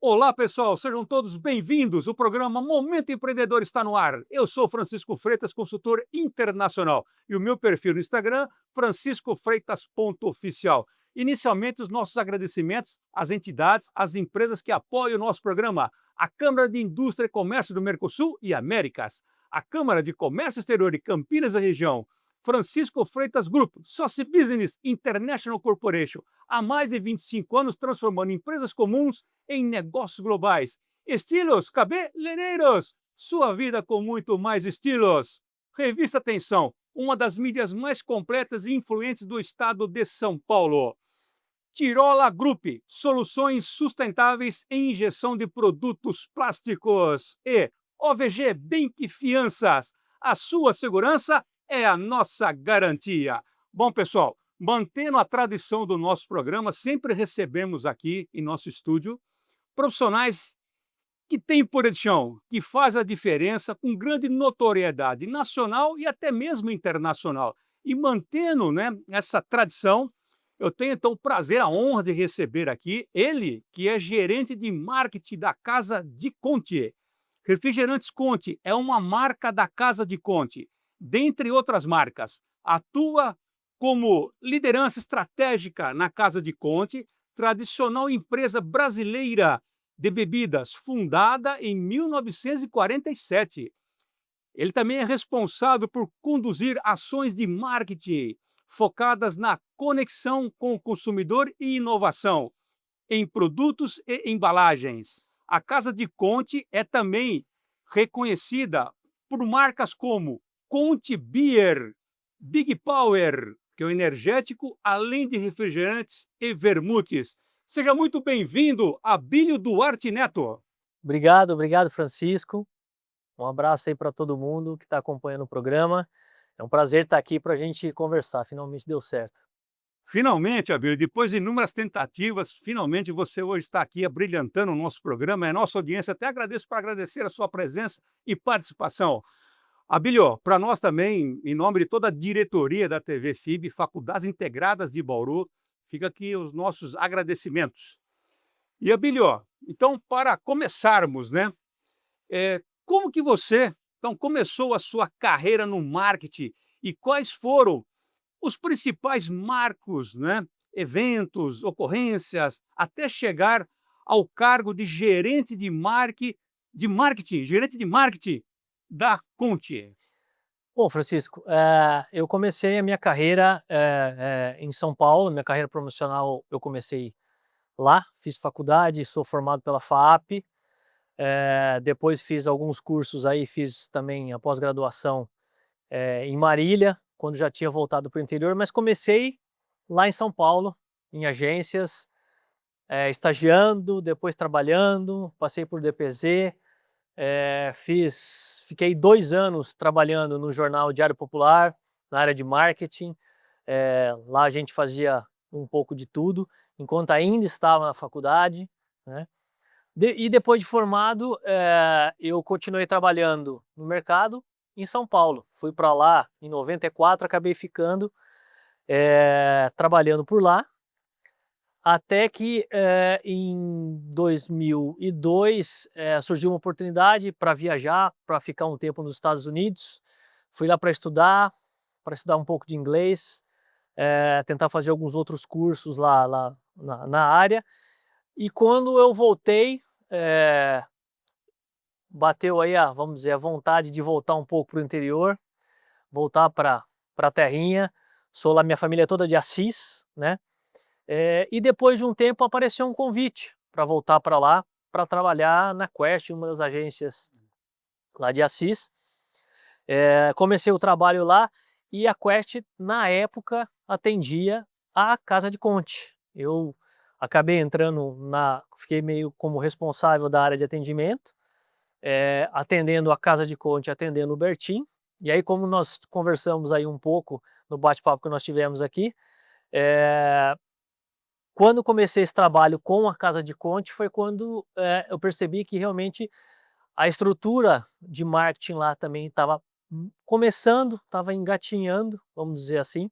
Olá, pessoal, sejam todos bem-vindos. O programa Momento Empreendedor está no ar. Eu sou Francisco Freitas, consultor internacional, e o meu perfil no Instagram, franciscofreitas.oficial. Inicialmente, os nossos agradecimentos às entidades, às empresas que apoiam o nosso programa, a Câmara de Indústria e Comércio do Mercosul e Américas, a Câmara de Comércio Exterior de Campinas e região, Francisco Freitas Group, Soci Business International Corporation, há mais de 25 anos transformando empresas comuns em negócios globais. Estilos cabeleireiros, sua vida com muito mais estilos. Revista Atenção, uma das mídias mais completas e influentes do estado de São Paulo. Tirola Group, soluções sustentáveis em injeção de produtos plásticos. E OVG Bank Fianças, a sua segurança é a nossa garantia. Bom, pessoal, mantendo a tradição do nosso programa, sempre recebemos aqui em nosso estúdio profissionais que têm poder de chão, que faz a diferença com grande notoriedade nacional e até mesmo internacional. E mantendo, né, essa tradição, eu tenho então o prazer, a honra de receber aqui ele, que é gerente de marketing da Casa de Conte. Refrigerantes Conte é uma marca da Casa de Conte. Dentre outras marcas, atua como liderança estratégica na Casa de Conte, tradicional empresa brasileira de bebidas, fundada em 1947. Ele também é responsável por conduzir ações de marketing focadas na conexão com o consumidor e inovação em produtos e embalagens. A Casa de Conte é também reconhecida por marcas como Conte Beer, Big Power, que é o energético, além de refrigerantes e vermutes. Seja muito bem-vindo, Abílio Duarte Neto. Obrigado, Francisco. Um abraço aí para todo mundo que está acompanhando o programa. É um prazer estar aqui para a gente conversar. Finalmente deu certo. Finalmente, Abílio, depois de inúmeras tentativas, finalmente você hoje está aqui abrilhantando o nosso programa, é a nossa audiência. Até agradeço para agradecer a sua presença e participação. Abílio, para nós também, em nome de toda a diretoria da TV FIB, Faculdades Integradas de Bauru, fica aqui os nossos agradecimentos. E Abílio, então, para começarmos, né? Como que você então começou a sua carreira no marketing e quais foram os principais marcos, né? Eventos, ocorrências, até chegar ao cargo de gerente de marketing da Conte? Bom, Francisco, eu comecei a minha carreira em São Paulo. Minha carreira profissional eu comecei lá, fiz faculdade, sou formado pela FAAP. Depois fiz alguns cursos aí, fiz também a pós-graduação em Marília, quando já tinha voltado para o interior, mas comecei lá em São Paulo, em agências, estagiando, depois trabalhando, passei por DPZ, fiquei 2 anos trabalhando no jornal Diário Popular, na área de marketing. Lá a gente fazia um pouco de tudo, enquanto ainda estava na faculdade, né? E depois de formado, eu continuei trabalhando no mercado em São Paulo. Fui para lá em 94, acabei ficando trabalhando por lá, até que em 2002 surgiu uma oportunidade para viajar, para ficar um tempo nos Estados Unidos. Fui lá para estudar um pouco de inglês, tentar fazer alguns outros cursos lá na área. E quando eu voltei, bateu aí vamos dizer, a vontade de voltar um pouco para o interior, voltar para a terrinha. Sou lá, minha família é toda de Assis, né? E depois de um tempo apareceu um convite para voltar para lá, para trabalhar na Quest, uma das agências lá de Assis. Comecei o trabalho lá e a Quest, na época, atendia a Casa de Conte. Eu acabei entrando fiquei meio como responsável da área de atendimento, atendendo a Casa de Conte, atendendo o Bertin. E aí, como nós conversamos aí um pouco no bate-papo que nós tivemos aqui, quando comecei esse trabalho com a Casa de Conte foi quando eu percebi que realmente a estrutura de marketing lá também estava começando, estava engatinhando, vamos dizer assim,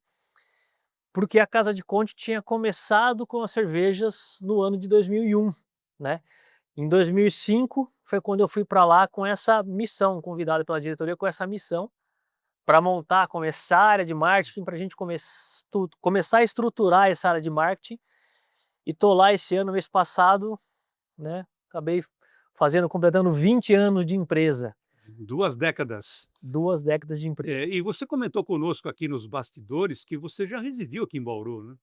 porque a Casa de Conte tinha começado com as cervejas no ano de 2001, né? Em 2005 foi quando eu fui para lá com essa missão, convidado pela diretoria com essa missão, para montar, começar a área de marketing, para a gente começar a estruturar essa área de marketing. E tô lá esse ano, mês passado, né? Acabei completando 20 anos de empresa. 2 décadas. 2 décadas de empresa. E você comentou conosco aqui nos bastidores que você já residiu aqui em Bauru, né?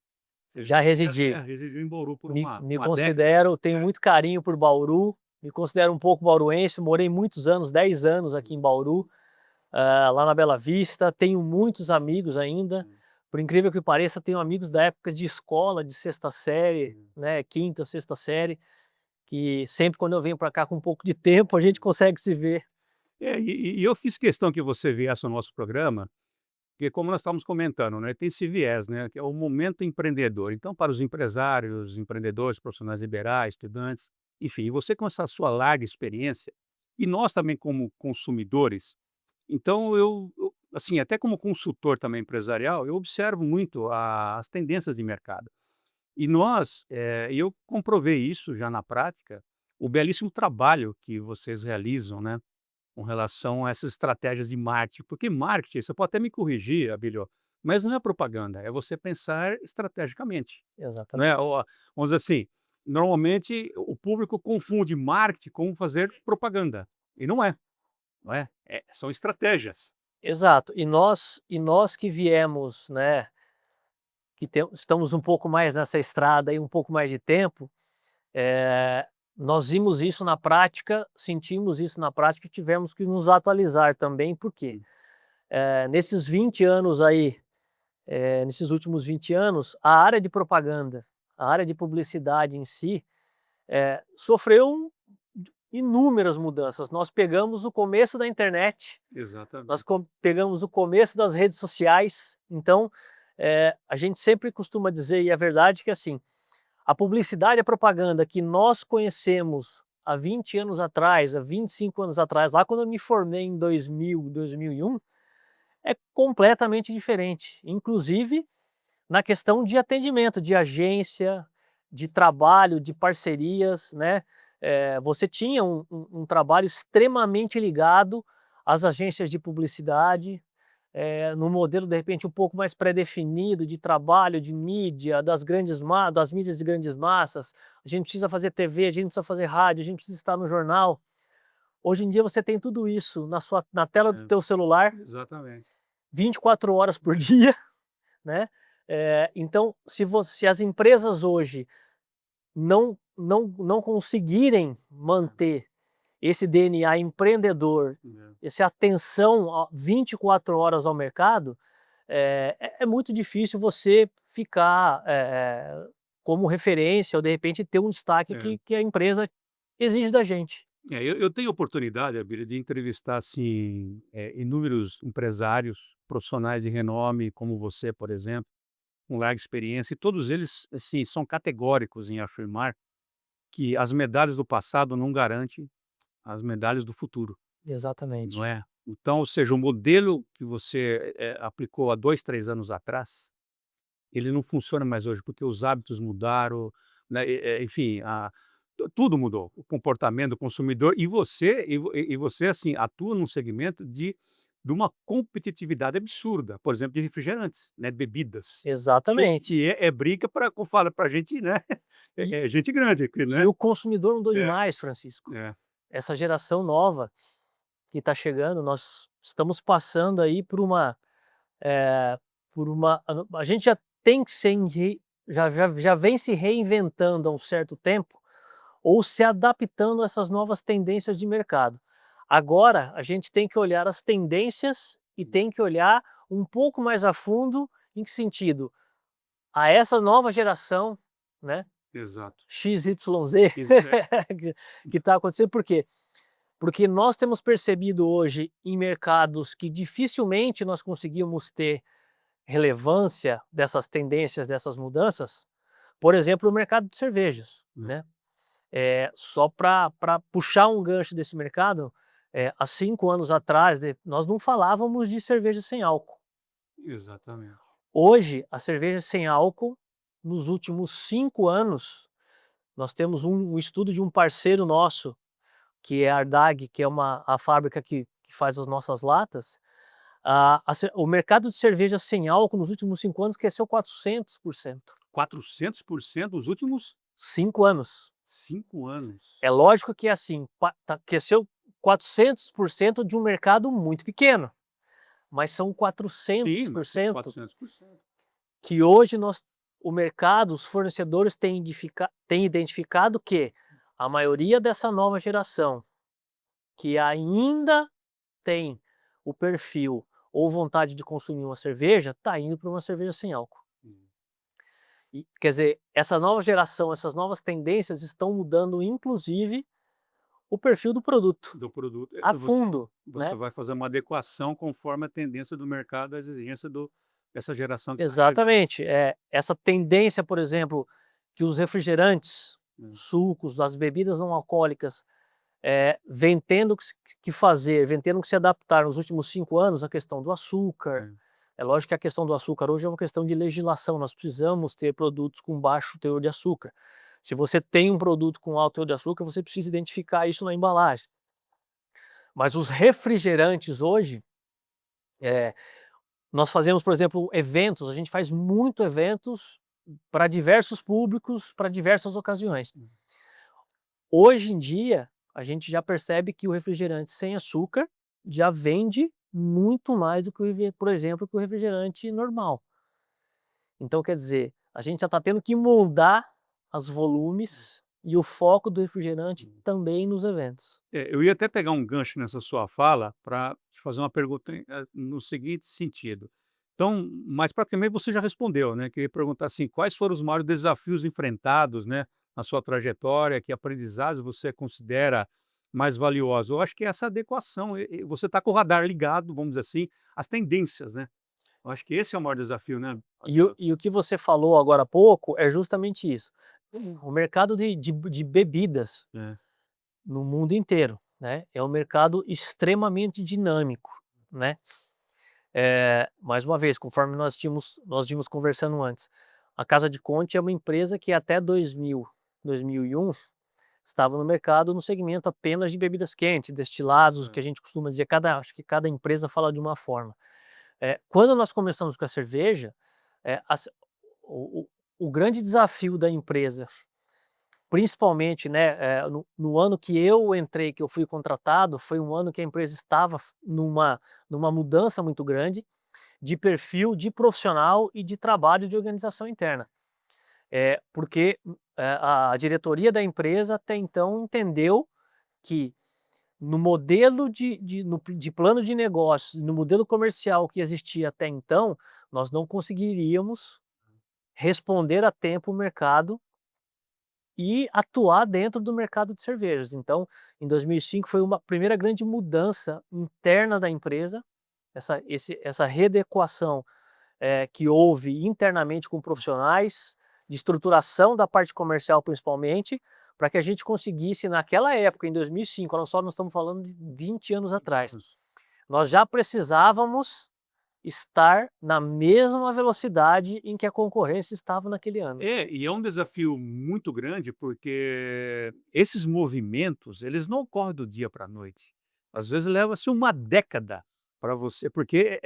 Você Já residi. residiu em Bauru por Me uma década. considero, tenho muito carinho por Bauru, me considero um pouco bauruense, morei muitos anos, 10 anos aqui em Bauru, lá na Bela Vista, tenho muitos amigos ainda, por incrível que pareça, tenho amigos da época de escola, de sexta série, né, quinta, sexta série, que sempre quando eu venho para cá com um pouco de tempo, a gente consegue se ver. E eu fiz questão que você viesse ao nosso programa, porque como nós estávamos comentando, né, tem esse viés, né, que é o momento empreendedor. Então, para os empresários, empreendedores, profissionais liberais, estudantes, enfim, você com essa sua larga experiência, e nós também como consumidores, então assim, até como consultor também empresarial, eu observo muito as tendências de mercado. E eu comprovei isso já na prática, o belíssimo trabalho que vocês realizam, né, com relação a essas estratégias de marketing, porque marketing, você pode até me corrigir, Abílio, mas não é propaganda, é você pensar estrategicamente, não é? Exatamente. Ou, vamos dizer assim, normalmente o público confunde marketing com fazer propaganda, e não é? São estratégias. Exato. E nós que viemos, né, estamos um pouco mais nessa estrada e um pouco mais de tempo, nós vimos isso na prática, sentimos isso na prática e tivemos que nos atualizar também, por quê? Nesses 20 anos aí, nesses últimos 20 anos, a área de propaganda, a área de publicidade em si, sofreu inúmeras mudanças. Nós pegamos o começo da internet, nós Exatamente. pegamos o começo das redes sociais, então a gente sempre costuma dizer, e é verdade, que assim, a publicidade e a propaganda que nós conhecemos há 20 anos atrás, há 25 anos atrás, lá quando eu me formei em 2000, 2001, é completamente diferente, inclusive na questão de atendimento, de agência, de trabalho, de parcerias, né? Você tinha um trabalho extremamente ligado às agências de publicidade, num modelo de repente um pouco mais pré-definido de trabalho, de mídia, das mídias de grandes massas. A gente precisa fazer TV, a gente precisa fazer rádio, a gente precisa estar no jornal. Hoje em dia você tem tudo isso na tela do É, teu celular, exatamente. 24 horas por dia, né? Então, se as empresas hoje não conseguirem manter esse DNA empreendedor, É. essa atenção 24 horas ao mercado, é muito difícil você ficar como referência ou de repente ter um destaque É. que a empresa exige da gente. Eu tenho oportunidade, Abílio, de entrevistar, assim, inúmeros empresários, profissionais de renome, como você, por exemplo, com larga experiência, e todos eles, assim, são categóricos em afirmar que as medalhas do passado não garantem as medalhas do futuro, não Exatamente. é? Então, ou seja, o modelo que você, aplicou há 2, 3 anos atrás, ele não funciona mais hoje, porque os hábitos mudaram, né, enfim, tudo mudou, o comportamento do consumidor e você, assim, atua num segmento de uma competitividade absurda, por exemplo, de refrigerantes, né, bebidas, Exatamente. que é briga para como fala pra gente, né, E gente grande, que, e né. o consumidor mudou É, demais, Francisco. é, Essa geração nova que está chegando, nós estamos passando aí eh, por uma a gente já tem que ser já vem se reinventando há um certo tempo, ou se adaptando a essas novas tendências de mercado. Agora, a gente tem que olhar as tendências e tem que olhar um pouco mais a fundo, em que sentido? A essa nova geração, né, exato. XYZ, Isso é que está acontecendo, por quê? Porque nós temos percebido hoje em mercados que dificilmente nós conseguimos ter relevância dessas tendências, dessas mudanças, por exemplo, o mercado de cervejas, né, né? Só para puxar um gancho desse mercado, há 5 anos atrás, nós não falávamos de cerveja sem álcool. exatamente. Hoje, a cerveja sem álcool, nos últimos 5 anos, Nós temos um estudo de um parceiro nosso, que é a Ardagh, que é a fábrica que faz as nossas latas. O mercado de cerveja sem álcool nos últimos 5 anos cresceu 400%. 400% nos últimos 5 anos. 5 anos. É lógico que assim, cresceu 400% de um mercado muito pequeno, mas são Sim, mas 400% 400%. que hoje o mercado, os fornecedores têm identificado que a maioria dessa nova geração, que ainda tem o perfil ou vontade de consumir uma cerveja, está indo para uma cerveja sem álcool. E, quer dizer, essa nova geração, essas novas tendências estão mudando, inclusive, o perfil do produto Do produto. a Você fundo, você né? vai fazer uma adequação conforme a tendência do mercado, a exigência dessa geração que está chegando. Exatamente. Essa tendência, por exemplo, que os refrigerantes, Hum. sucos, as bebidas não alcoólicas, vem tendo vem tendo que se adaptar nos últimos 5 anos, a questão do açúcar. É. É lógico que a questão do açúcar hoje é uma questão de legislação, nós precisamos ter produtos com baixo teor de açúcar. Se você tem um produto com alto teor de açúcar, você precisa identificar isso na embalagem. Mas os refrigerantes hoje, nós fazemos, por exemplo, eventos, a gente faz muito eventos para diversos públicos, para diversas ocasiões. Hoje em dia, a gente já percebe que o refrigerante sem açúcar já vende muito mais do que, por exemplo, que o refrigerante normal. Então, quer dizer, a gente já está tendo que moldar os volumes e o foco do refrigerante também nos eventos. Eu ia até pegar um gancho nessa sua fala para te fazer uma pergunta no seguinte sentido. Então, mas praticamente você já respondeu, né? Queria perguntar assim, quais foram os maiores desafios enfrentados, né, na sua trajetória, que aprendizados você considera mais valiosos? Eu acho que é essa adequação, você está com o radar ligado, vamos dizer assim, às tendências, né? Eu acho que esse é o maior desafio, né? E o que você falou agora há pouco é justamente isso. O mercado de bebidas É. no mundo inteiro, né, é um mercado extremamente dinâmico, né. Mais uma vez, conforme nós vimos conversando antes, a Casa de Conte é uma empresa que até 2001 estava no mercado no segmento apenas de bebidas quentes, destilados, que a gente costuma dizer, acho que cada empresa fala de uma forma. Quando nós começamos com a cerveja, o, o, o grande desafio da empresa, principalmente, né, no ano que eu entrei, que eu fui contratado, foi um ano que a empresa estava numa mudança muito grande de perfil de profissional e de trabalho de organização interna. Porque a diretoria da empresa até então entendeu que no modelo de plano de negócios, no modelo comercial que existia até então, nós não conseguiríamos responder a tempo o mercado e atuar dentro do mercado de cervejas. Então, em 2005 foi uma primeira grande mudança interna da empresa, essa readequação que houve internamente com profissionais, de estruturação da parte comercial principalmente, para que a gente conseguisse naquela época, em 2005, olha só, nós estamos falando de 20 anos atrás, nós já precisávamos estar na mesma velocidade em que a concorrência estava naquele ano. E é um desafio muito grande, porque esses movimentos, eles não ocorrem do dia para a noite. Às vezes leva-se uma década para você, porque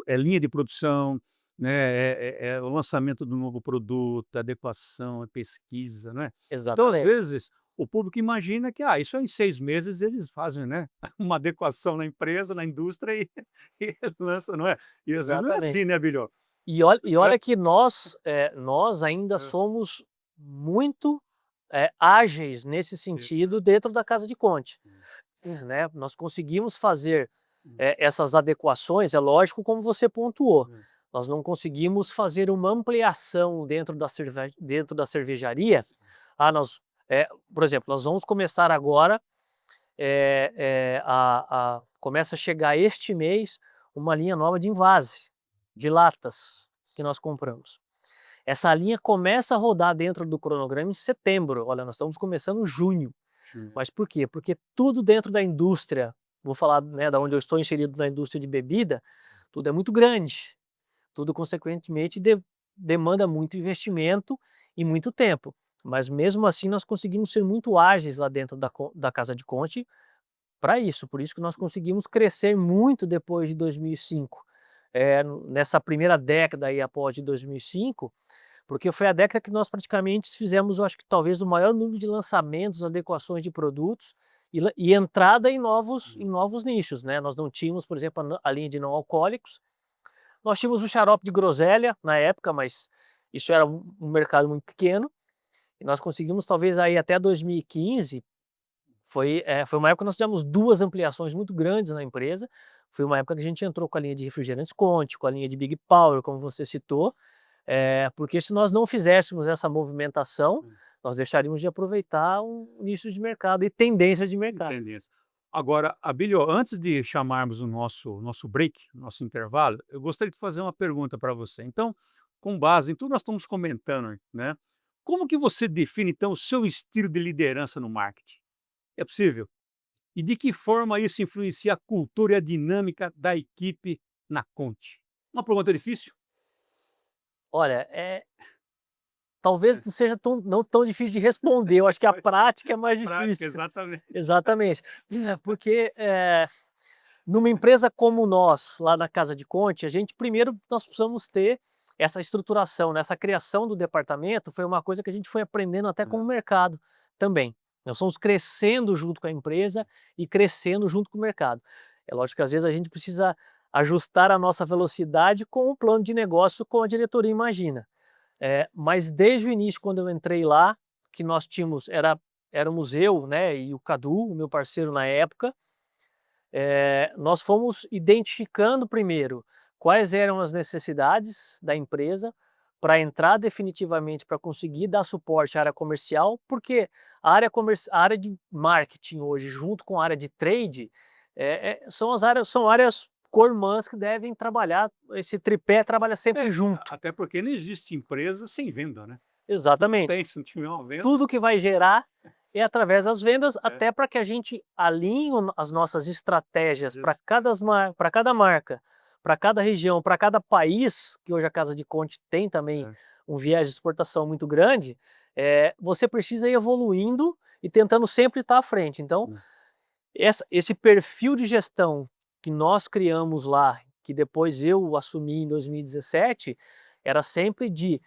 é linha de produção, né, é o lançamento do novo produto, adequação, é pesquisa, né. Então, às Exatamente. vezes, o público imagina que, isso em 6 meses eles fazem, né, uma adequação na empresa, na indústria e e lança, não é? E às vezes não é Exatamente. assim, né, Bilhão? E olha que nós ainda somos muito ágeis nesse sentido dentro da Casa de Conte, né. Nós conseguimos fazer essas adequações, é lógico, como você pontuou, nós não conseguimos fazer uma ampliação dentro da cervejaria. Por exemplo, nós vamos começar agora, começa a chegar este mês uma linha nova de envase, de latas, que nós compramos. Essa linha começa a rodar dentro do cronograma em setembro. Olha, nós estamos começando em junho. Mas por quê? Porque tudo dentro da indústria, vou falar, né, da onde eu estou inserido na indústria de bebida, tudo é muito grande. Tudo, consequentemente, demanda muito investimento e muito tempo. Mas mesmo assim nós conseguimos ser muito ágeis lá dentro da Casa de Conte para isso, por isso que nós conseguimos crescer muito depois de 2005. Nessa primeira década aí após de 2005, porque foi a década que nós praticamente fizemos, eu acho que talvez o maior número de lançamentos, adequações de produtos e entrada em novos nichos, né. Nós não tínhamos, por exemplo, a linha de não alcoólicos, nós tínhamos o xarope de groselha na época, mas isso era um mercado muito pequeno, e nós conseguimos talvez aí até 2015, foi uma época que nós tivemos 2 ampliações muito grandes na empresa, foi uma época que a gente entrou com a linha de refrigerantes Conte, com a linha de Big Power, como você citou, porque se nós não fizéssemos essa movimentação, nós deixaríamos de aproveitar um nicho de mercado e tendência de mercado. Tendência. Agora, Abílio, antes de chamarmos o nosso break, nosso intervalo, eu gostaria de fazer uma pergunta para você. Então, com base em tudo que nós estamos comentando, né, como que você define, então, o seu estilo de liderança no marketing? É possível? E de que forma isso influencia a cultura e a dinâmica da equipe na Conte? Uma pergunta difícil? Olha, talvez não seja não tão difícil de responder, eu acho que a Mas prática é mais prática, difícil. exatamente. Exatamente. Porque, numa empresa como nós, lá na Casa de Conte, a gente primeiro nós precisamos ter essa estruturação, né, essa criação do departamento foi uma coisa que a gente foi aprendendo até com o mercado também. Nós fomos crescendo junto com a empresa e crescendo junto com o mercado. É lógico que às vezes a gente precisa ajustar a nossa velocidade com o plano de negócio, como a diretoria imagina. Mas desde o início, quando eu entrei lá, que nós éramos eu, né, e o Cadu, o meu parceiro na época, nós fomos identificando primeiro quais eram as necessidades da empresa para entrar definitivamente para conseguir dar suporte à área comercial, porque a área de marketing hoje, junto com a área de trade, são áreas co-irmãs que devem trabalhar, esse tripé trabalha sempre junto. Até porque não existe empresa sem venda, né? Não Exatamente. tem, se não tiver uma venda. Tudo que vai gerar é através das vendas, até para que a gente alinhe as nossas estratégias para Isso. cada marca, para cada região, para cada país, que hoje a Casa de Conte tem também É. um viés de exportação muito grande, você precisa ir evoluindo e tentando sempre estar à frente. Então, Hum. esse perfil de gestão que nós criamos lá, que depois eu assumi em 2017, era sempre de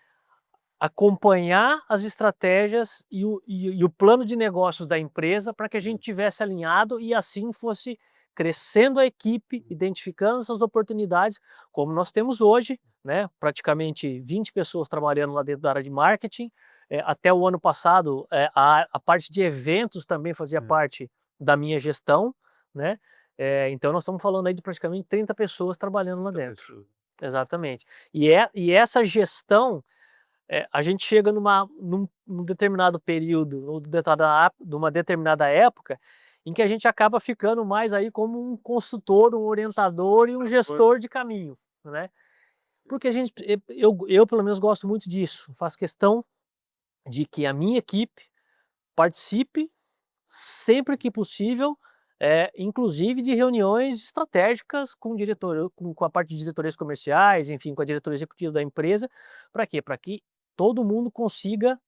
acompanhar as estratégias e o plano de negócios da empresa para que a gente tivesse alinhado e assim fosse crescendo a equipe, identificando essas oportunidades, como nós temos hoje, né, praticamente 20 pessoas trabalhando lá dentro da área de marketing, até o ano passado, a parte de eventos também fazia É. parte da minha gestão, né, então nós estamos falando aí de praticamente 30 pessoas trabalhando lá Outra dentro. pessoa. Exatamente. E essa gestão a gente chega num determinado período, ou de uma determinada época, em que a gente acaba ficando mais aí como um consultor, um orientador e um gestor de caminho, né. Porque a gente eu pelo menos gosto muito disso, faço questão de que a minha equipe participe sempre que possível, inclusive de reuniões estratégicas com o diretor com a parte de diretorias comerciais, enfim, com a diretoria executiva da empresa, para quê? Para que todo mundo consiga,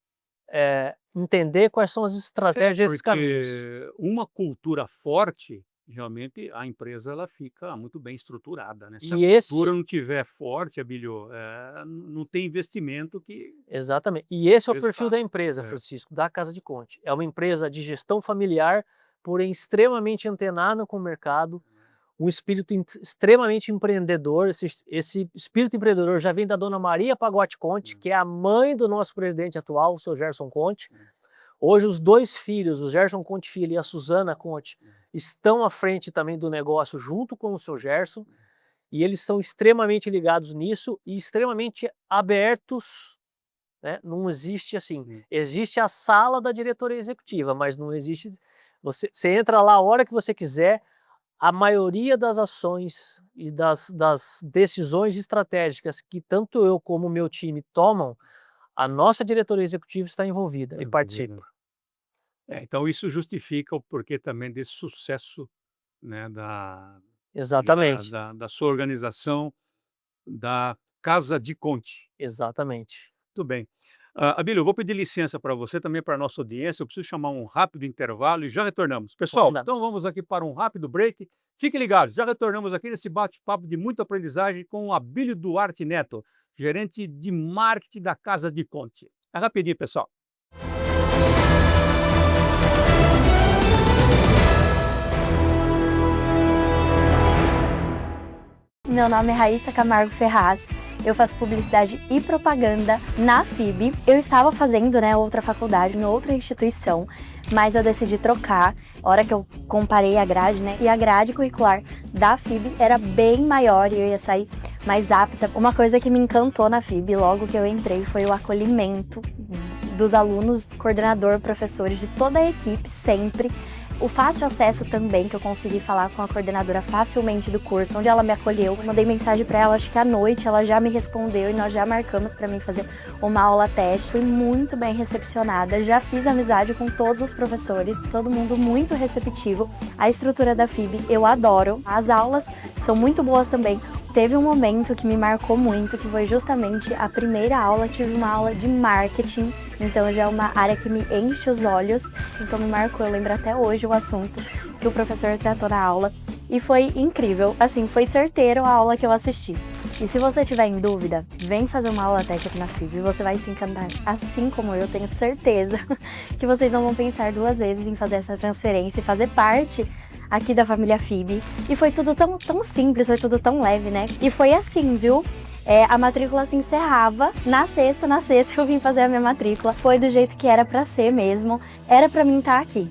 entender quais são as estratégias e esses caminhos. Porque uma cultura forte, realmente a empresa ela fica muito bem estruturada, né. Se a E esse cultura não tiver forte, Abílio, não tem investimento que Exatamente. E esse é o perfil resultado. da empresa, É. Francisco, da Casa de Conte. É uma empresa de gestão familiar, porém extremamente antenada com o mercado, um espírito extremamente empreendedor. Esse espírito empreendedor já vem da dona Maria Pagotti Conte, que é a mãe do nosso presidente atual, o seu Gerson Conte. Hoje os 2 filhos, o Gerson Conte Filho e a Suzana Conte, estão à frente também do negócio junto com o seu Gerson, e eles são extremamente ligados nisso e extremamente abertos, né, não existe assim, Hum. existe a sala da diretoria executiva, mas não existe você entra lá a hora que você quiser, a maioria das ações e das decisões estratégicas que tanto eu como o meu time tomam, a nossa diretoria executiva está envolvida e participa. Então isso justifica o porquê também desse sucesso, né, Exatamente, da sua organização, da Casa de Conte. exatamente. Muito bem. Abílio, eu vou pedir licença para você, também para a nossa audiência, eu preciso chamar um rápido intervalo e já retornamos. Pessoal, Combinado. então vamos aqui para um rápido break. Fiquem ligados, já retornamos aqui nesse bate-papo de muita aprendizagem com o Abílio Duarte Neto, gerente de marketing da Casa de Conte. É rapidinho, pessoal. Meu nome é Raíssa Camargo Ferraz, eu faço publicidade e propaganda na FIB. Eu estava fazendo outra faculdade em outra instituição, mas eu decidi trocar. A hora que eu comparei a grade, e a grade curricular da FIB era bem maior e eu ia sair mais apta. Uma coisa que me encantou na FIB logo que eu entrei foi o acolhimento dos alunos, coordenador, professores, de toda a equipe, sempre. O fácil acesso também, que eu consegui falar com a coordenadora facilmente do curso, onde ela me acolheu. Eu mandei mensagem para ela, acho que à noite ela já me respondeu e nós já marcamos para mim fazer uma aula teste. Fui muito bem recepcionada, já fiz amizade com todos os professores, todo mundo muito receptivo. A estrutura da FIB eu adoro, as aulas são muito boas também. Teve um momento que me marcou muito, que foi justamente a primeira aula, tive uma aula de marketing, então já é uma área que me enche os olhos, então me marcou, eu lembro até hoje o assunto que o professor tratou na aula e foi incrível, assim, foi certeiro a aula que eu assisti. E se você tiver em dúvida, vem fazer uma aula teste aqui na FIB, você vai se encantar, assim como eu tenho certeza que vocês não vão pensar duas vezes em fazer essa transferência e fazer parte aqui da família FIB. E foi tudo tão simples, foi tudo tão leve, E foi assim, viu? A matrícula se encerrava na sexta eu vim fazer a minha matrícula. Foi do jeito que era pra ser mesmo, era pra mim estar aqui.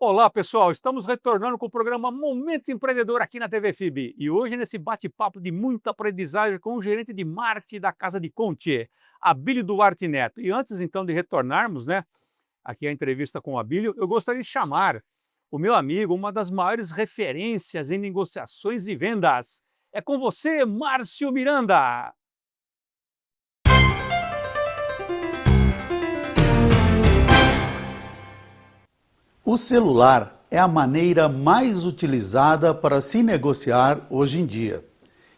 Olá, pessoal, estamos retornando com o programa Momento Empreendedor aqui na TV FIB. E hoje nesse bate-papo de muita aprendizagem com o gerente de marketing da Casa de Conte, Abílio Duarte Neto. E antes então de retornarmos, aqui a entrevista com o Abílio, eu gostaria de chamar o meu amigo, uma das maiores referências em negociações e vendas. É com você, Márcio Miranda. O celular é a maneira mais utilizada para se negociar hoje em dia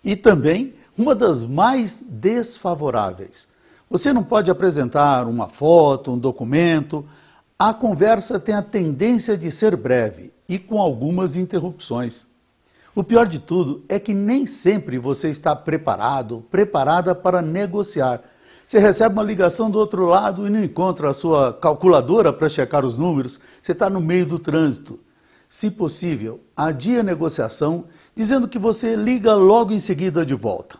e também uma das mais desfavoráveis. Você não pode apresentar uma foto, um documento. A conversa tem a tendência de ser breve e com algumas interrupções. O pior de tudo é que nem sempre você está preparado, preparada para negociar. Você recebe uma ligação do outro lado e não encontra a sua calculadora para checar os números, você está no meio do trânsito. Se possível, adie a negociação, dizendo que você liga logo em seguida de volta.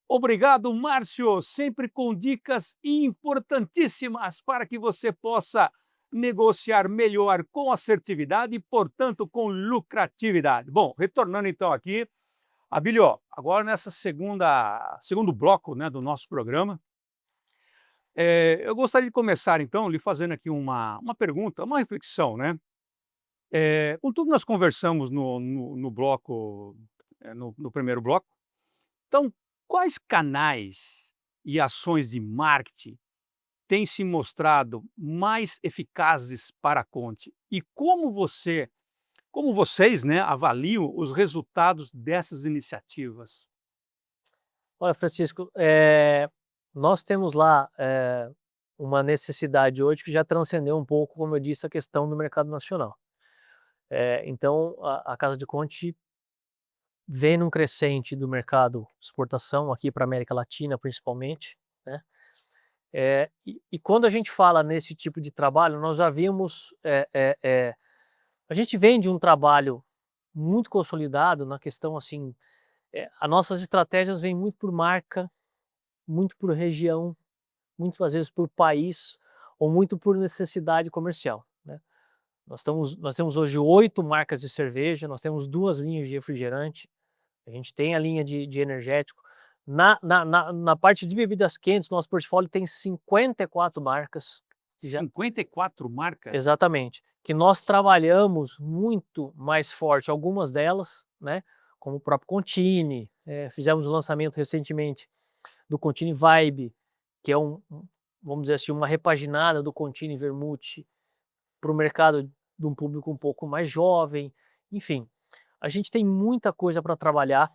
Obrigado, Márcio, sempre com dicas importantíssimas para que você possa negociar melhor com assertividade e, portanto, com lucratividade. Bom, retornando então aqui, Abílio, agora nessa segundo bloco do nosso programa, eu gostaria de começar então lhe fazendo aqui uma pergunta, uma reflexão, com tudo nós conversamos no bloco, no primeiro bloco, então quais canais e ações de marketing têm se mostrado mais eficazes para a Conte? E como vocês avaliam os resultados dessas iniciativas? Olha, Francisco, nós temos lá uma necessidade hoje que já transcendeu um pouco, como eu disse, a questão do mercado nacional. Então, a Casa de Conte vem num crescente do mercado exportação aqui para a América Latina, principalmente, e quando a gente fala nesse tipo de trabalho, nós já vimos, a gente vem de um trabalho muito consolidado na questão assim, as nossas estratégias vêm muito por marca, muito por região, muitas às vezes por país ou muito por necessidade comercial. Nós temos hoje 8 marcas de cerveja, nós temos 2 linhas de refrigerante, a gente tem a linha de energético. Na parte de bebidas quentes, nosso portfólio tem 54 marcas. 54 marcas? Exatamente. Que nós trabalhamos muito mais forte, algumas delas, como o próprio Contini, fizemos o lançamento recentemente do Contini Vibe, que é vamos dizer assim, uma repaginada do Contini Vermouth para o mercado de um público um pouco mais jovem, enfim. A gente tem muita coisa para trabalhar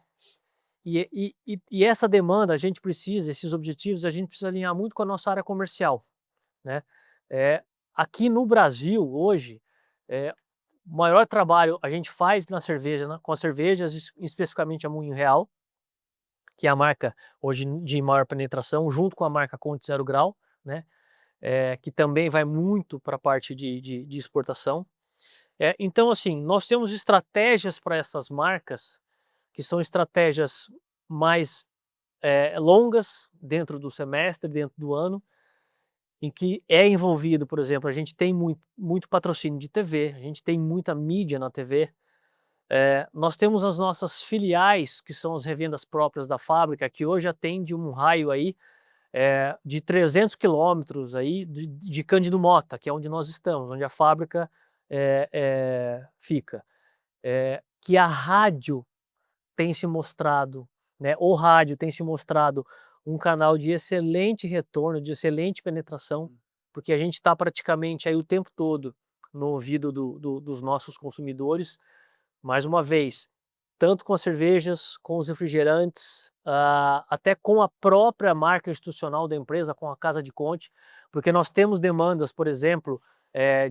e essa demanda a gente precisa, esses objetivos, a gente precisa alinhar muito com a nossa área comercial, né? Aqui no Brasil, hoje, o maior trabalho a gente faz na cerveja, né, com as cervejas, especificamente a Moinho Real, que é a marca hoje de maior penetração, junto com a marca Conte Zero Grau, né? Que também vai muito para a parte de exportação. Então, assim, nós temos estratégias para essas marcas, que são estratégias mais longas, dentro do semestre, dentro do ano, em que é envolvido, por exemplo, a gente tem muito patrocínio de TV, a gente tem muita mídia na TV, nós temos as nossas filiais, que são as revendas próprias da fábrica, que hoje atende um raio aí de 300 quilômetros aí de Cândido Mota, que é onde nós estamos, onde a fábrica fica. Que a rádio tem se mostrado, né, o rádio tem se mostrado um canal de excelente retorno, de excelente penetração, porque a gente está praticamente aí o tempo todo no ouvido dos nossos consumidores, mais uma vez, tanto com as cervejas, com os refrigerantes, até com a própria marca institucional da empresa, com a Casa de Conte, porque nós temos demandas, por exemplo,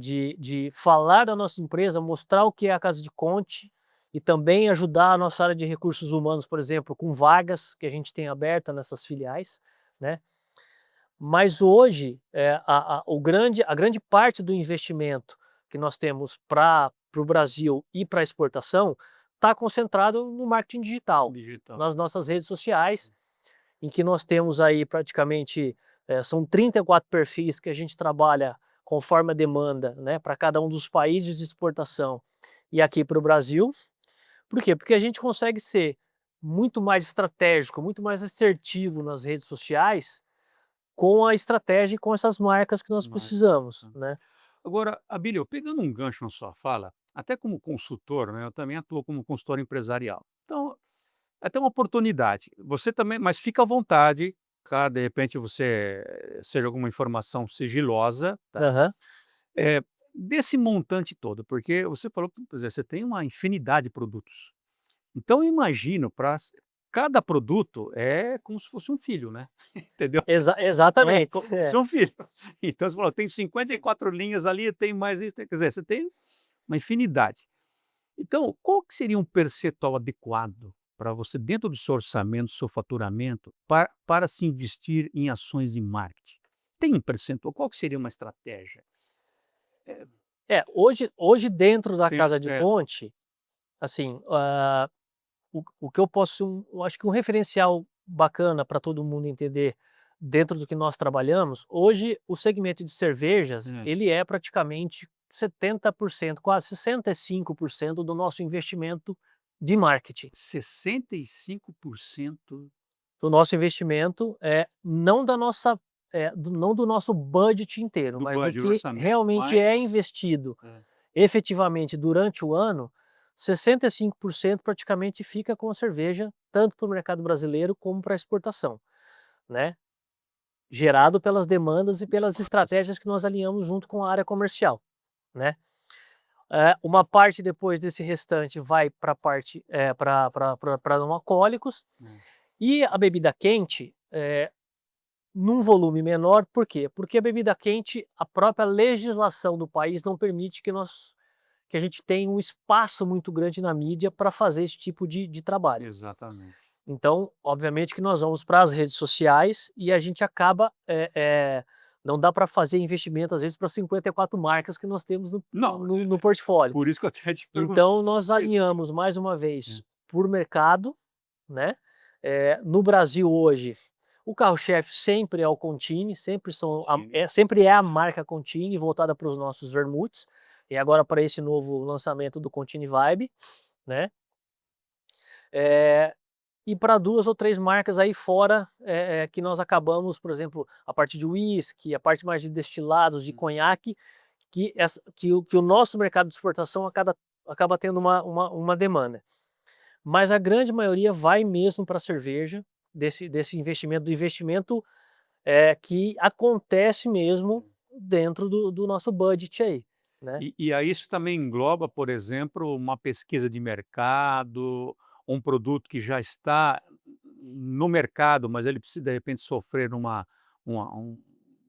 de falar da nossa empresa, mostrar o que é a Casa de Conte e também ajudar a nossa área de recursos humanos, por exemplo, com vagas que a gente tem aberta nessas filiais, né? Mas hoje, a grande parte do investimento que nós temos para o Brasil e para a exportação está concentrado no marketing digital, nas nossas redes sociais, em que nós temos aí praticamente, são 34 perfis que a gente trabalha conforme a demanda, né, para cada um dos países de exportação e aqui para o Brasil. Por quê? Porque a gente consegue ser muito mais estratégico, muito mais assertivo nas redes sociais com a estratégia e com essas marcas que nós precisamos, né? Agora, Abílio, pegando um gancho na sua fala, até como consultor, né, eu também atuo como consultor empresarial. Então, é até uma oportunidade. Você também, mas fica à vontade, caso de repente você seja alguma informação sigilosa, tá? Aham. É, desse montante todo, porque você falou que, por exemplo, você tem uma infinidade de produtos. Então, eu imagino para cada produto é como se fosse um filho, né? Entendeu? Exatamente. Como se fosse um filho. Então, você falou, tem 54 linhas ali, tem mais isso, quer dizer, você tem uma infinidade. Então, qual que seria um percentual adequado para você, dentro do seu orçamento, do seu faturamento, para se investir em ações de marketing? Tem um percentual? Qual que seria uma estratégia? Hoje dentro da Tem, Casa de Conte, assim, o que eu acho que um referencial bacana para todo mundo entender dentro do que nós trabalhamos, hoje o segmento de cervejas, ele é praticamente 70%, quase 65% do nosso investimento de marketing. 65%. Do nosso investimento, não da nossa, não do nosso budget inteiro, Do mas budget, do do que orçamento, realmente é investido efetivamente durante o ano, 65% praticamente fica com a cerveja, tanto para o mercado brasileiro como para a exportação, né? Gerado pelas demandas e pelas estratégias que nós alinhamos junto com a área comercial, né? Uma parte depois desse restante vai para a parte para não alcoólicos e a bebida quente num volume menor. Por quê? Porque a bebida quente, a própria legislação do país não permite que a gente tenha um espaço muito grande na mídia para fazer esse tipo de trabalho. Exatamente. Então, obviamente que nós vamos para as redes sociais e a gente acaba, não dá para fazer investimento às vezes para 54 marcas que nós temos no portfólio. Por isso que eu até te pergunto. Então nós alinhamos mais uma vez por mercado, né? No Brasil hoje, o carro-chefe sempre é o Contini, sempre é a marca Contini voltada para os nossos vermutes, e agora para esse novo lançamento do Contini Vibe, né? E para 2 ou 3 marcas aí fora, que nós acabamos, por exemplo, a parte de uísque, a parte mais de destilados, de conhaque, que o nosso mercado de exportação acaba tendo uma demanda. Mas a grande maioria vai mesmo para a cerveja, do investimento que acontece mesmo dentro do nosso budget aí, né? E aí isso também engloba, por exemplo, uma pesquisa de mercado, um produto que já está no mercado, mas ele precisa de repente sofrer uma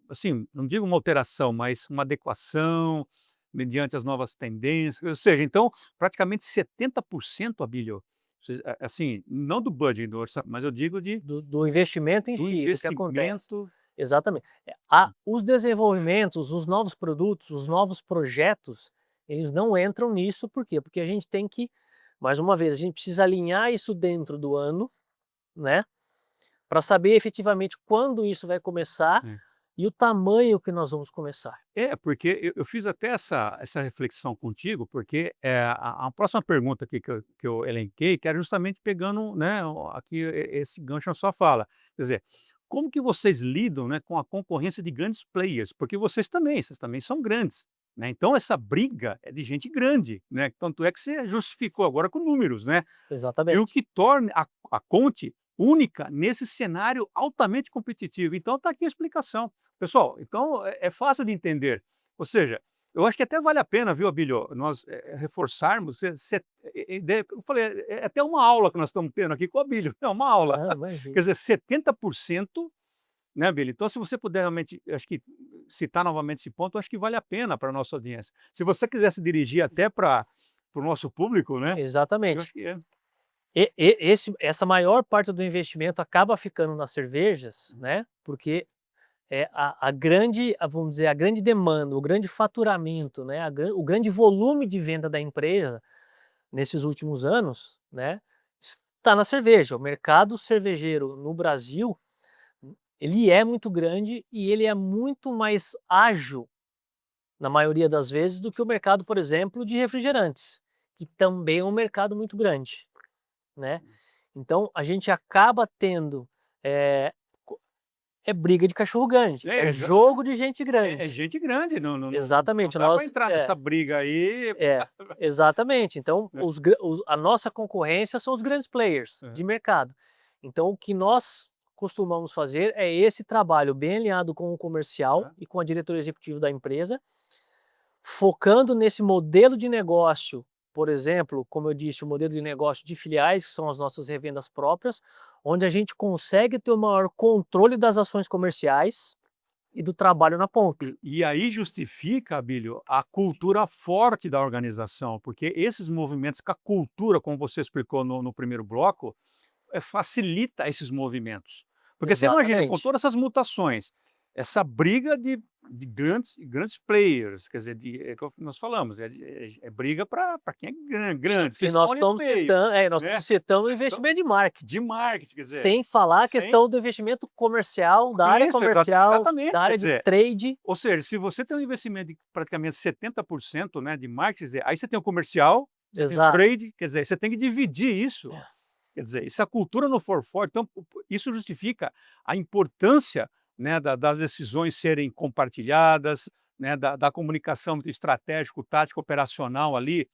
assim, não digo uma alteração, mas uma adequação mediante as novas tendências, ou seja, então praticamente 70%, Abílio, assim, não do budget, do mas eu digo Do investimento em do si, do que acontece. investimento. Exatamente. Os desenvolvimentos, os novos produtos, os novos projetos, eles não entram nisso, por quê? Porque a gente tem que, mais uma vez, a gente precisa alinhar isso dentro do ano, né? Para saber efetivamente quando isso vai começar É. e o tamanho que nós vamos começar. É, porque eu fiz até essa reflexão contigo, porque, a próxima pergunta aqui que eu elenquei, que era justamente pegando, né, aqui esse gancho na sua fala. Quer dizer, como que vocês lidam, né, com a concorrência de grandes players? Porque vocês também são grandes, né, então essa briga é de gente grande, né, tanto é que você justificou agora com números, né, e o Exatamente. que torna a Conte única nesse cenário altamente competitivo. Então está aqui a explicação. Pessoal, então é fácil de entender. Ou seja, eu acho que até vale a pena, viu, Abílio, nós reforçarmos. Eu falei, é até uma aula que nós estamos tendo aqui com o Abílio, é uma aula. Ah, Quer imagina. dizer, 70%, né, Abílio? Então, se você puder realmente, acho que citar novamente esse ponto, eu acho que vale a pena para a nossa audiência. Se você quiser se dirigir até para o nosso público, né? Eu Exatamente. acho que é. Essa maior parte do investimento acaba ficando nas cervejas, né? Porque a grande, vamos dizer, a grande demanda, o grande faturamento, né? O grande volume de venda da empresa nesses últimos anos, né? Está na cerveja. O mercado cervejeiro no Brasil, ele é muito grande e ele é muito mais ágil, na maioria das vezes, do que o mercado, por exemplo, de refrigerantes, que também é um mercado muito grande, né? Então a gente acaba tendo é, briga de cachorro grande, É, é jogo de gente é grande. gente grande, não Exatamente, dá para entrar nessa briga aí. exatamente. Então Né? a nossa concorrência são os grandes players Aham. de mercado. Então o que nós costumamos fazer é esse trabalho bem alinhado com o comercial Aham. e com a diretoria executiva da empresa, focando nesse modelo de negócio, por exemplo, como eu disse, o modelo de negócio de filiais, que são as nossas revendas próprias, onde a gente consegue ter o maior controle das ações comerciais e do trabalho na ponta. E aí justifica, Abílio, a cultura forte da organização, porque esses movimentos com a cultura, como você explicou no primeiro bloco, facilita esses movimentos. Porque você imagina, com Exatamente. todas essas mutações, essa briga de grandes players, quer dizer, é como nós falamos, é briga para quem é grande, E vocês estão ali no meio, nós né? estamos citando o Vocês estão investimento de marketing, de marketing, quer dizer, sem falar a sem questão do investimento comercial, da área isso, comercial, exatamente, da quer área de dizer, trade. ou seja, se você tem um investimento de praticamente 70%, né, de marketing, quer dizer, aí você tem o comercial, você tem o Exato. trade, quer dizer, você tem que dividir isso. Quer dizer, e se a cultura não for forte, então isso justifica a importância, né, das decisões serem compartilhadas, né, da comunicação entre estratégico, tático, operacional ali,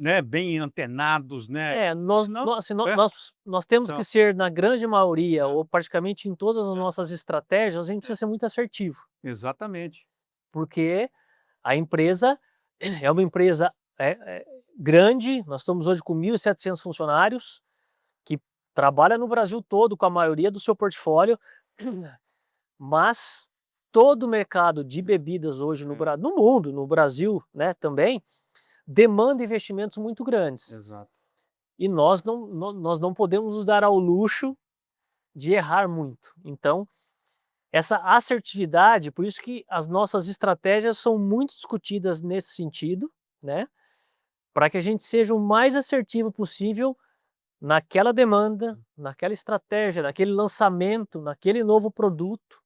né, bem antenados, né? Senão, Nós, assim, é, nós temos que então, ser, na grande maioria, é, ou praticamente em todas as é, nossas estratégias, a gente é, precisa ser muito assertivo, exatamente. porque a empresa é uma empresa grande, nós estamos hoje com 1.700 funcionários, que trabalha no Brasil todo com a maioria do seu portfólio, mas todo o mercado de bebidas hoje É, no mundo, no Brasil, né, também, demanda investimentos muito grandes. exato. E nós não podemos nos dar ao luxo de errar muito. Então, essa assertividade, por isso que as nossas estratégias são muito discutidas nesse sentido, né? Para que a gente seja o mais assertivo possível naquela demanda, naquela estratégia, naquele lançamento, naquele novo produto.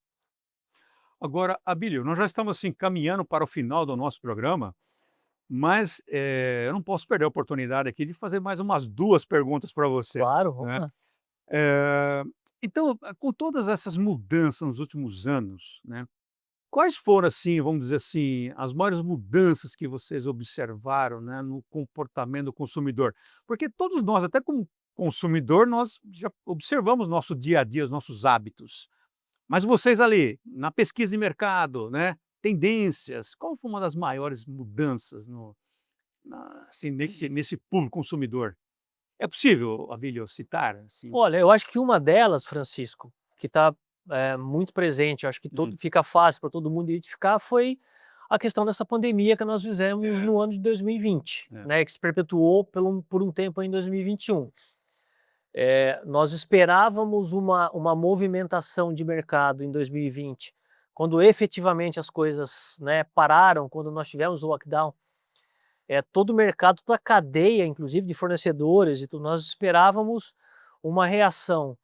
Agora, Abílio, nós já estamos assim caminhando para o final do nosso programa, mas eu não posso perder a oportunidade aqui de fazer mais umas duas perguntas para você, Claro, vamos né? lá. Eh, então, com todas essas mudanças nos últimos anos, né, quais foram, assim, vamos dizer assim, as maiores mudanças que vocês observaram, né, no comportamento do consumidor? Porque todos nós, até como consumidor, nós já observamos nosso dia a dia, os nossos hábitos. Mas vocês ali, na pesquisa de mercado, né, tendências, qual foi uma das maiores mudanças assim, nesse público consumidor? É possível, Abílio, citar? Assim? Olha, eu acho que uma delas, Francisco, que está muito presente, eu acho que fica fácil para todo mundo identificar, foi a questão dessa pandemia que nós fizemos no ano de 2020, né, que se perpetuou por um tempo em 2021. Nós esperávamos uma movimentação de mercado em 2020, quando efetivamente as coisas, né, pararam, quando nós tivemos o lockdown. Todo o mercado, toda a cadeia, inclusive de fornecedores, e tudo, nós esperávamos uma reação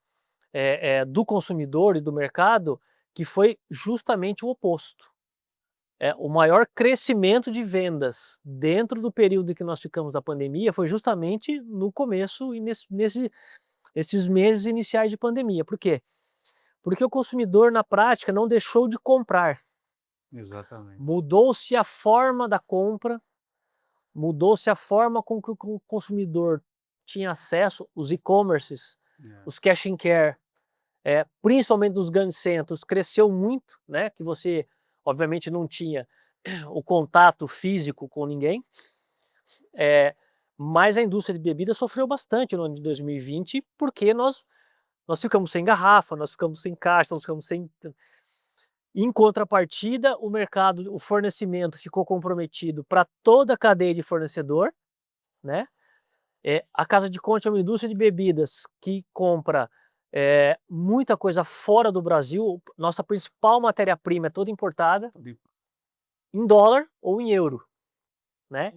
do consumidor e do mercado que foi justamente o oposto. O maior crescimento de vendas dentro do período em que nós ficamos da pandemia foi justamente no começo e nesses meses iniciais de pandemia. Por quê? Porque o consumidor, na prática, não deixou de comprar. Exatamente. Mudou-se a forma da compra, mudou-se a forma com que o consumidor tinha acesso, os e-commerces, os cash and care, principalmente nos grandes centros, cresceu muito, né? Que você, obviamente, não tinha o contato físico com ninguém, mas a indústria de bebidas sofreu bastante no ano de 2020, porque nós ficamos sem garrafa, nós ficamos sem caixa, nós ficamos sem... Em contrapartida, o mercado, o fornecimento ficou comprometido para toda a cadeia de fornecedor, né? A Casa de Conte é uma indústria de bebidas que compra muita coisa fora do Brasil. Nossa principal matéria-prima é toda importada em dólar ou em euro, né?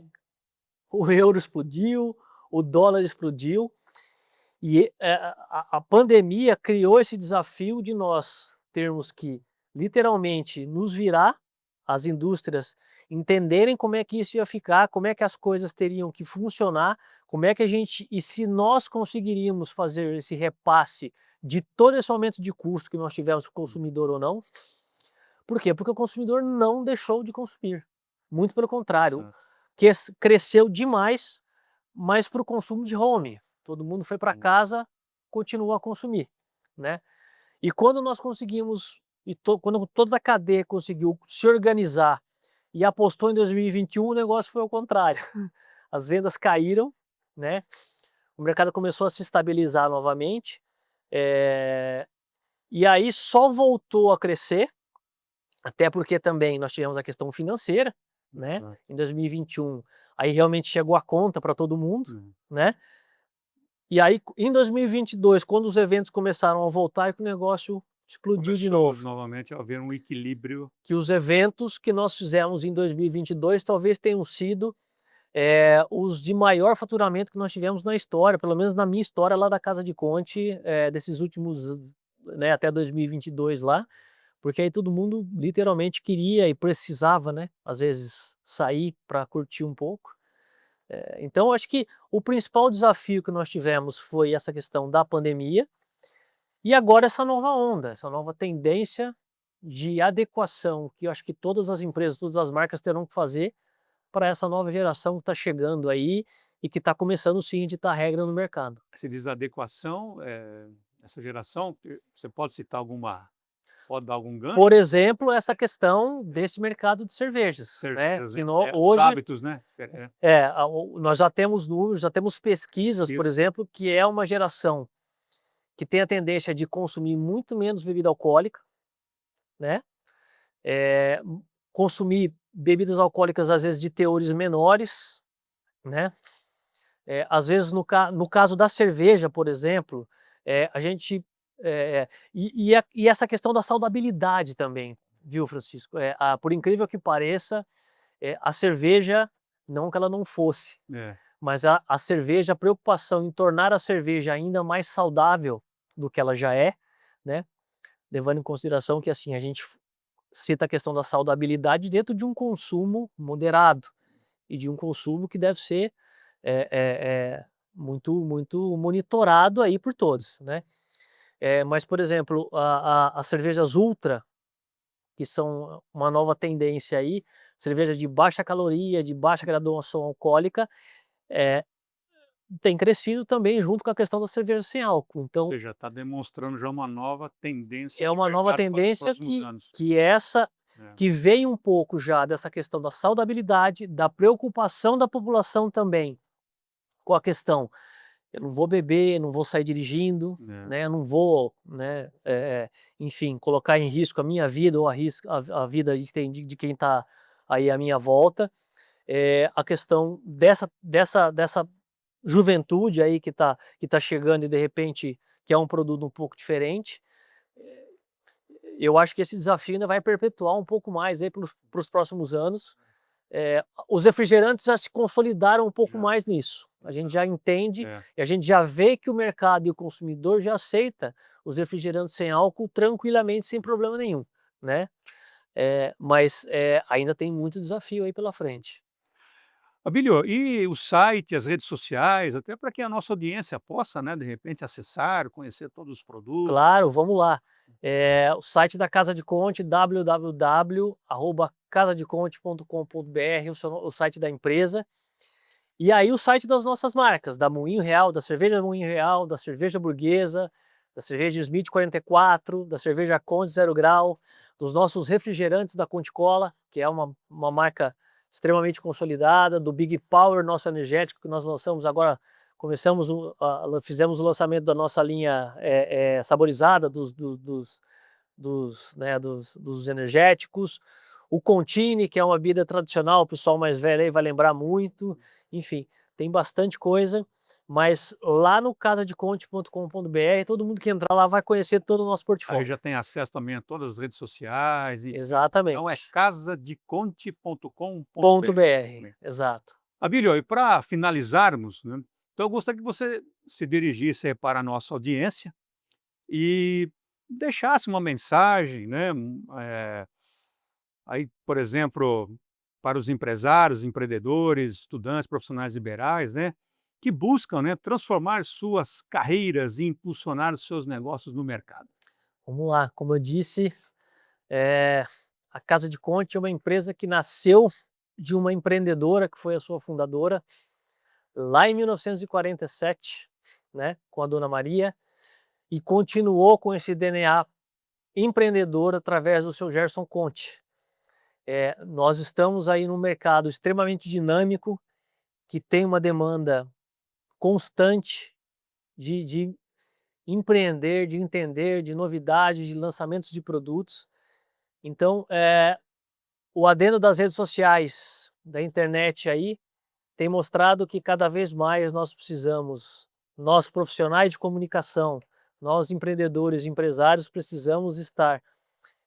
O euro explodiu, o dólar explodiu, e a pandemia criou esse desafio de nós termos que literalmente nos virar, as indústrias entenderem como é que isso ia ficar, como é que as coisas teriam que funcionar, como é que e se nós conseguiríamos fazer esse repasse de todo esse aumento de custo que nós tivemos para o consumidor ou não. Por quê? Porque o consumidor não deixou de consumir. Muito pelo contrário, que cresceu demais, mas para o consumo de home. Todo mundo foi para casa, continua a consumir, né? E quando nós conseguimos, quando toda a cadeia conseguiu se organizar e apostou em 2021, o negócio foi ao contrário. As vendas caíram, né? O mercado começou a se estabilizar novamente, e aí só voltou a crescer, até porque também nós tivemos a questão financeira, né? Em 2021, aí realmente chegou a conta para todo mundo, né? E aí, em 2022, quando os eventos começaram a voltar, o negócio explodiu de novo. Novamente a haver um equilíbrio. Que os eventos que nós fizemos em 2022 talvez tenham sido os de maior faturamento que nós tivemos na história, pelo menos na minha história lá da Casa de Conte, desses últimos, né, até 2022 lá, porque aí todo mundo literalmente queria e precisava, né, às vezes sair para curtir um pouco. Então, acho que o principal desafio que nós tivemos foi essa questão da pandemia, e agora essa nova onda, essa nova tendência de adequação, que eu acho que todas as empresas, todas as marcas terão que fazer para essa nova geração que está chegando aí e que está começando sim a ditar regra no mercado. Você diz adequação, essa geração, você pode citar pode dar algum ganho? Por exemplo, essa questão desse mercado de cervejas, né? Que hoje, os hábitos, né? Nós já temos números, já temos pesquisas, por exemplo, que é uma geração que tem a tendência de consumir muito menos bebida alcoólica, né? Consumir bebidas alcoólicas às vezes de teores menores, né? Às vezes no caso da cerveja, por exemplo, a gente e essa questão da saudabilidade também, viu, Francisco? Por incrível que pareça, a cerveja, não que ela não fosse, mas a cerveja, a preocupação em tornar a cerveja ainda mais saudável do que ela já é, né? Levando em consideração que assim a gente cita a questão da saudabilidade dentro de um consumo moderado e de um consumo que deve ser muito monitorado aí por todos, né? Mas, por exemplo, as cervejas ultra, que são uma nova tendência aí, cerveja de baixa caloria, de baixa graduação alcoólica, tem crescido também junto com a questão da cerveja sem álcool. Ou Então, seja, está demonstrando já uma nova tendência é de uma nova mercado para os tendência próximos anos. que É. que vem um pouco já dessa questão da saudabilidade, da preocupação da população também com a questão: "Eu não vou beber, não vou sair dirigindo, É. né, não vou, né, enfim, colocar em risco a minha vida ou a vida de quem está aí à minha volta". A questão dessa juventude aí que tá chegando e de repente quer um produto um pouco diferente, eu acho que esse desafio ainda vai perpetuar um pouco mais aí para os próximos anos. Os refrigerantes já se consolidaram um pouco Já. mais nisso. A gente já entende É. e a gente já vê que o mercado e o consumidor já aceita os refrigerantes sem álcool tranquilamente, sem problema nenhum, né. Mas, ainda tem muito desafio aí pela frente. Abílio, e o site, as redes sociais, até para que a nossa audiência possa, né, de repente acessar, conhecer todos os produtos. Claro, vamos lá. O site da Casa de Conte, www.casadeconte.com.br, o site da empresa. E aí o site das nossas marcas, da Moinho Real, da cerveja Moinho Real, da cerveja Burguesa, da cerveja Smith 44, da cerveja Conde 0 Grau, dos nossos refrigerantes da Conte Cola, que é uma marca extremamente consolidada, do Big Power, nosso energético, que nós lançamos agora, fizemos o lançamento da nossa linha saborizada dos energéticos, o Contini, que é uma bebida tradicional, o pessoal mais velho aí vai lembrar muito, enfim, tem bastante coisa, mas lá no casadeconte.com.br, todo mundo que entrar lá vai conhecer todo o nosso Aí portfólio. já tem acesso também a todas as redes sociais e então é Exatamente. casadeconte.com.br. .br, exato. Abílio, e para finalizarmos, né, então eu gostaria que você se dirigisse aí para a nossa audiência e deixasse uma mensagem, né, aí, por exemplo, para os empresários, empreendedores, estudantes, profissionais liberais, né, que buscam, né, transformar suas carreiras e impulsionar os seus negócios no mercado. Vamos lá, como eu disse, eh, a Casa de Conte é uma empresa que nasceu de uma empreendedora que foi a sua fundadora, lá em 1947, né, com a Dona Maria, e continuou com esse DNA empreendedor através do seu Gerson Conte. Nós estamos aí num mercado extremamente dinâmico, que tem uma demanda constante de empreender, de entender, de novidades, de lançamentos de produtos. Então, o adendo das redes sociais, da internet aí, tem mostrado que cada vez mais nós profissionais de comunicação, nós empreendedores, empresários, precisamos estar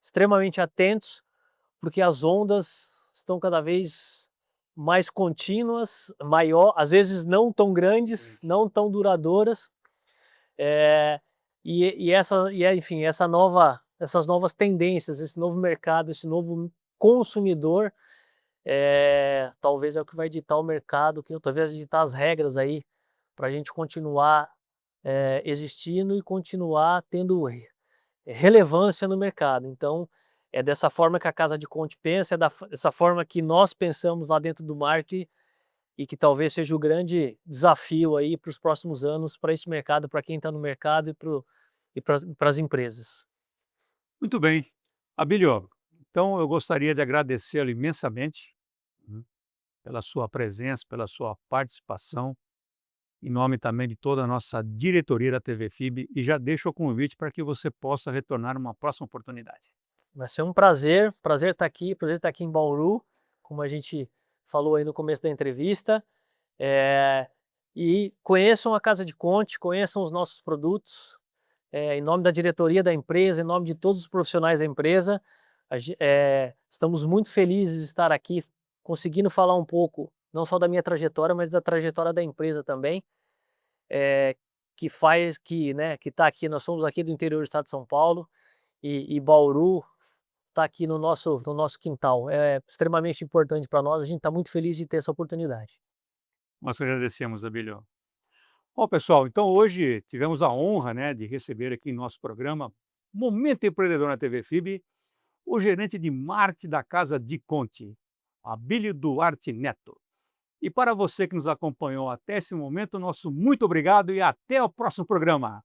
extremamente atentos, porque as ondas estão cada vez mais contínuas, às vezes não tão grandes, não tão duradouras, eh, enfim, essas novas tendências, esse novo mercado, esse novo consumidor, talvez é o que vai ditar o mercado, que talvez vai ditar as regras aí para a gente continuar existindo e continuar tendo relevância no mercado. Então, é dessa forma que a Casa de Conte pensa, dessa forma que nós pensamos lá dentro do marketing e que talvez seja o grande desafio aí para os próximos anos, para esse mercado, para quem está no mercado e para as empresas. Muito bem. Abílio, então eu gostaria de agradecê-lo imensamente, né, pela sua presença, pela sua participação, em nome também de toda a nossa diretoria da TV FIB, e já deixo o convite para que você possa retornar numa próxima oportunidade. Vai ser um prazer estar aqui em Bauru, como a gente falou aí no começo da entrevista. E conheçam a Casa de Conte, conheçam os nossos produtos. Em nome da diretoria da empresa, em nome de todos os profissionais da empresa, estamos muito felizes de estar aqui, conseguindo falar um pouco, não só da minha trajetória, mas da trajetória da empresa também, que está aqui. Nós somos aqui do interior do estado de São Paulo, e Bauru está aqui no nosso quintal. É extremamente importante para nós, a gente está muito feliz de ter essa oportunidade. Nós que agradecemos, Abílio. Bom, pessoal, então hoje tivemos a honra, né, de receber aqui em nosso programa Momento Empreendedor na TV FIB, o gerente de marketing da Casa de Conte, Abílio Duarte Neto. E para você que nos acompanhou até esse momento, nosso muito obrigado e até o próximo programa.